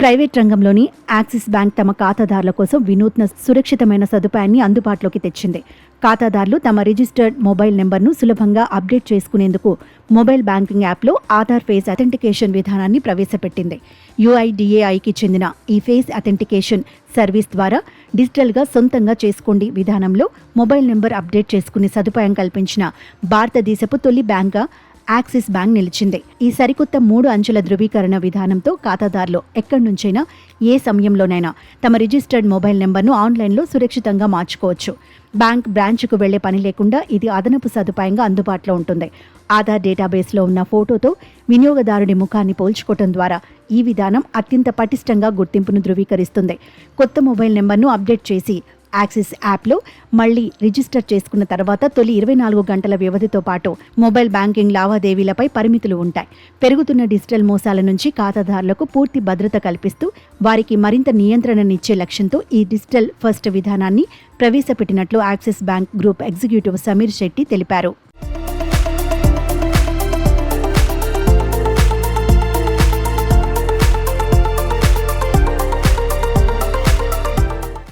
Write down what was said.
Private రంగంలోని axis bank తమ ఖాతాదారుల కోసం వినూత్న సురక్షితమైన సదుపాయాన్ని అందుబాటులోకి తెచ్చింది. ఖాతాదారులు తమ రిజిస్టర్డ్ మొబైల్ నెంబర్ను సులభంగా అప్డేట్ చేసుకునేందుకు మొబైల్ బ్యాంకింగ్ యాప్లో ఆధార్ ఫేస్ అథెంటికేషన్ విధానాన్ని ప్రవేశపెట్టింది. UIDAIకి చెందిన ఈ ఫేస్ అథెంటికేషన్ సర్వీస్ ద్వారా డిజిటల్గా సొంతంగా చేసుకోండి విధానంలో మొబైల్ నెంబర్ అప్డేట్ చేసుకునే సదుపాయం కల్పించిన భారతదేశపు తొలి బ్యాంక్గా యాక్సిస్ బ్యాంక్ నిలిచింది. ఈ సరికొత్త 3 అంచెల ధృవీకరణ విధానంతో ఖాతాదారులు ఎక్కడి నుంచైనా ఏ సమయంలోనైనా తమ రిజిస్టర్డ్ మొబైల్ నెంబర్ను ఆన్లైన్లో సురక్షితంగా మార్చుకోవచ్చు. బ్యాంక్ బ్రాంచ్కు వెళ్లే పని లేకుండా ఇది అదనపు సదుపాయంగా అందుబాటులో ఉంటుంది. ఆధార్ డేటాబేస్లో ఉన్న ఫోటోతో వినియోగదారుడి ముఖాన్ని పోల్చుకోవడం ద్వారా ఈ విధానం అత్యంత పటిష్టంగా గుర్తింపును ధృవీకరిస్తుంది. కొత్త మొబైల్ నెంబర్ను అప్డేట్ చేసి యాక్సిస్ యాప్లో మళ్లీ రిజిస్టర్ చేసుకున్న తర్వాత తొలి 24 గంటల వ్యవధితో పాటు మొబైల్ బ్యాంకింగ్ లావాదేవీలపై పరిమితులు ఉంటాయి. పెరుగుతున్న డిజిటల్ మోసాల నుంచి ఖాతాదారులకు పూర్తి భద్రత కల్పిస్తూ వారికి మరింత నియంత్రణనిచ్చే లక్ష్యంతో ఈ డిజిటల్ ఫస్ట్ విధానాన్ని ప్రవేశపెట్టినట్లు Axis Bank group executive Sameer Shetty తెలిపారు.